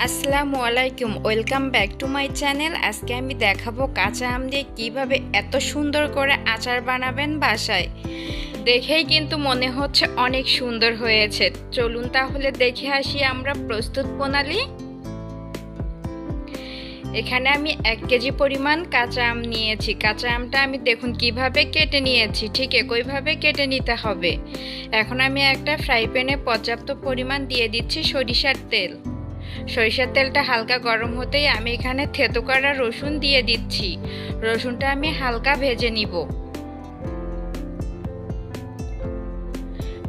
আসসালামু আলাইকুম, welcome back to my channel. আজকে আমি দেখাবো কাঁচা আম দিয়ে কীভাবে এত সুন্দর করে আচার বানাবেন বাসায়। দেখেই কিন্তু মনে হচ্ছে অনেক সুন্দর হয়েছে। চলুন তাহলে দেখে আসি আমরা প্রস্তুত প্রণালী। এখানে আমি 1 কেজি পরিমাণ কাঁচা আম নিয়েছি। কাঁচা আমটা আমি দেখুন কিভাবে কেটে নিয়েছি, ঠিক একইভাবে কেটে নিতে হবে। এখন আমি একটা ফ্রাই প্যানে পর্যাপ্ত পরিমাণ দিয়ে দিচ্ছি সরিষার তেল। সরিষার তেলটা হালকা গরম হতেই আমি এখানে থেতো করা রসুন দিয়ে দিচ্ছি। রসুনটা আমি হালকা ভেজে নিব।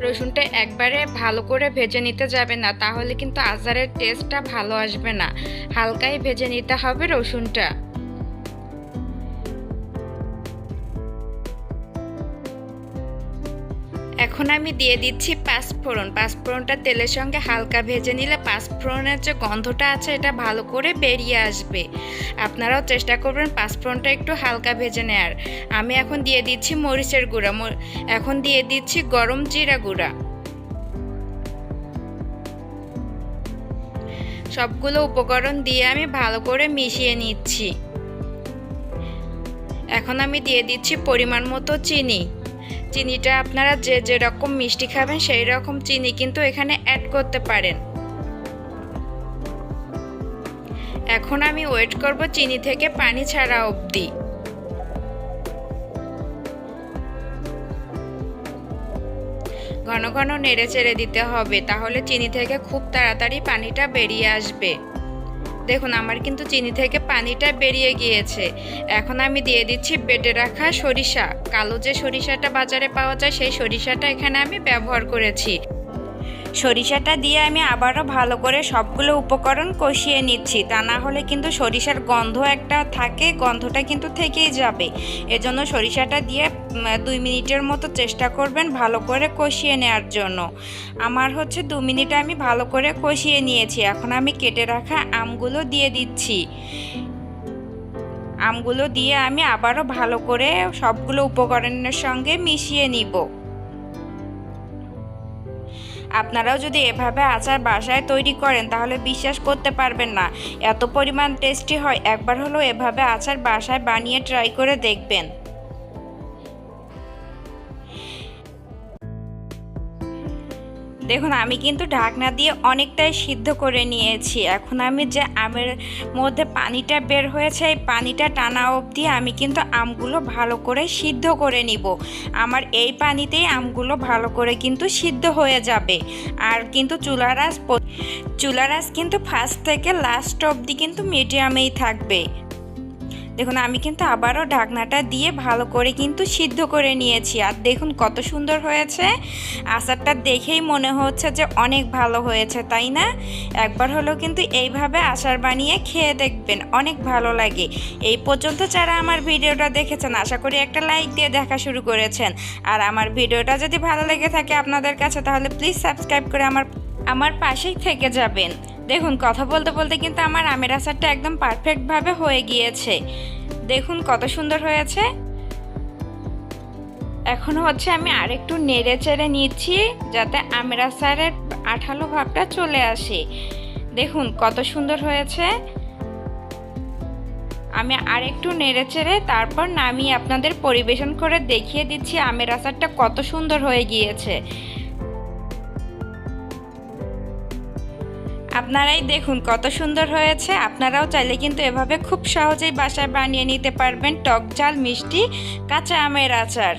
রসুনটা একবারে ভালো করে ভেজে নিতে যাবে না, তাহলে কিন্তু আচারের টেস্টটা ভালো আসবে না। হালকাই ভেজে নিতে হবে রসুনটা। এখন আমি দিয়ে দিচ্ছি পাঁচফোড়ন। পাঁচফোড়নটা তেলের সঙ্গে হালকা ভেজে নিলে পাঁচফোড়নের যে গন্ধটা আছে এটা ভালো করে বেরিয়ে আসবে। আপনারাও চেষ্টা করবেন পাঁচফোড়নটা একটু হালকা ভেজে নেওয়ার। আমি এখন দিয়ে দিচ্ছি মরিচের গুঁড়া, এখন দিয়ে দিচ্ছি গরম জিরা গুঁড়া। সবগুলো উপকরণ দিয়ে আমি ভালো করে মিশিয়ে নিচ্ছি। এখন আমি দিয়ে দিচ্ছি পরিমাণ মতো চিনি। চিনিটা আপনারা যে যেরকম মিষ্টি খাবেন সেই রকম চিনি কিন্তু এখানে অ্যাড করতে পারেন। এখন আমি ওয়েট করব চিনি থেকে পানি ছাড়া অবধি। ঘন ঘন নেড়ে চেড়ে দিতে হবে, তাহলে চিনি থেকে খুব তাড়াতাড়ি পানিটা বেরিয়ে আসবে। দেখুন আমার কিন্তু চিনি থেকে পানিটা বেরিয়ে গিয়েছে। এখন আমি দিয়ে দিচ্ছি বেটে রাখা সরিষা। কালো যে সরিষাটা বাজারে পাওয়া যায় সেই সরিষাটা এখানে আমি ব্যবহার করেছি। সরিষাটা দিয়ে আমি আবারও ভালো করে সবগুলো উপকরণ কষিয়ে নিচ্ছি, তা না হলে কিন্তু সরিষার গন্ধ একটা থাকে, গন্ধটা কিন্তু থেকেই যাবে। এজন্য সরিষাটা দিয়ে 2 মিনিটের মতো চেষ্টা করবেন ভালো করে কষিয়ে নেওয়ার জন্য। আমার 2 মিনিট আমি ভালো করে কষিয়ে নিয়েছি। এখন আমি কেটে রাখা আমগুলো দিয়ে দিচ্ছি। আমগুলো দিয়ে আমি আবারও ভালো করে সবগুলো উপকরণের সঙ্গে মিশিয়ে নিব। আপনারাও যদি এভাবে আচার বাসায় তৈরি করেন তাহলে বিশ্বাস করতে পারবেন না এত পরিমাণ টেস্টি হয়। একবার হলো এভাবে আচার বাসায় বানিয়ে ট্রাই করে দেখবেন। দেখুন আমি কিন্তু ঢাকনা দিয়ে অনেকটাই সিদ্ধ করে নিয়েছি। এখন আমি যে আমের মধ্যে পানিটা বের হয়েছে এই পানিটা টানা অবধি আমি কিন্তু আমগুলো ভালো করে সিদ্ধ করে নিব। আমার এই পানিতেই আমগুলো ভালো করে কিন্তু সিদ্ধ হয়ে যাবে। আর কিন্তু চুলার আঁচ কিন্তু ফার্স্ট থেকে লাস্ট অবধি কিন্তু মিডিয়ামেই থাকবে। দেখুন আমি কিন্তু আবারও ঢাকনাটা দিয়ে ভালো করে কিন্তু সিদ্ধ করে নিয়েছি। আর দেখুন কত সুন্দর হয়েছে। আচারটা দেখেই মনে হচ্ছে যে অনেক ভালো হয়েছে, তাই না? একবার হলেও কিন্তু এইভাবে আচার বানিয়ে খেয়ে দেখবেন, অনেক ভালো লাগে। এই পর্যন্ত যারা আমার ভিডিওটা দেখেছেন আশা করি একটা লাইক দিয়ে দেখা শুরু করেছেন। আর আমার ভিডিওটা যদি ভালো লেগে থাকে আপনাদের কাছে তাহলে প্লিজ সাবস্ক্রাইব করে আমার পাশেই থেকে যাবেন। দেখুন কথা বলতে বলতে কিন্তু আমার আমের আচারটা একদম পারফেক্টভাবে হয়ে গিয়েছে। দেখুন কত সুন্দর হয়েছে। এখন আমি আরেকটু নেড়ে চেড়ে নিচ্ছি যাতে আমের আচারের আঠালো ভাবটা চলে আসে। দেখুন কত সুন্দর হয়েছে। আমি আরেকটু নেড়ে চেড়ে তারপর নামিয়ে আপনাদের পরিবেশন করে দেখিয়ে দিচ্ছি আমের আচারটা কত সুন্দর হয়ে গিয়েছে। আপনারাই দেখুন কত সুন্দর হয়েছে। আপনারাও চাইলে কিন্তু এভাবে খুব সহজেই বাসায় বানিয়ে নিতে পারবেন টক ঝাল মিষ্টি কাঁচা আমের আচার।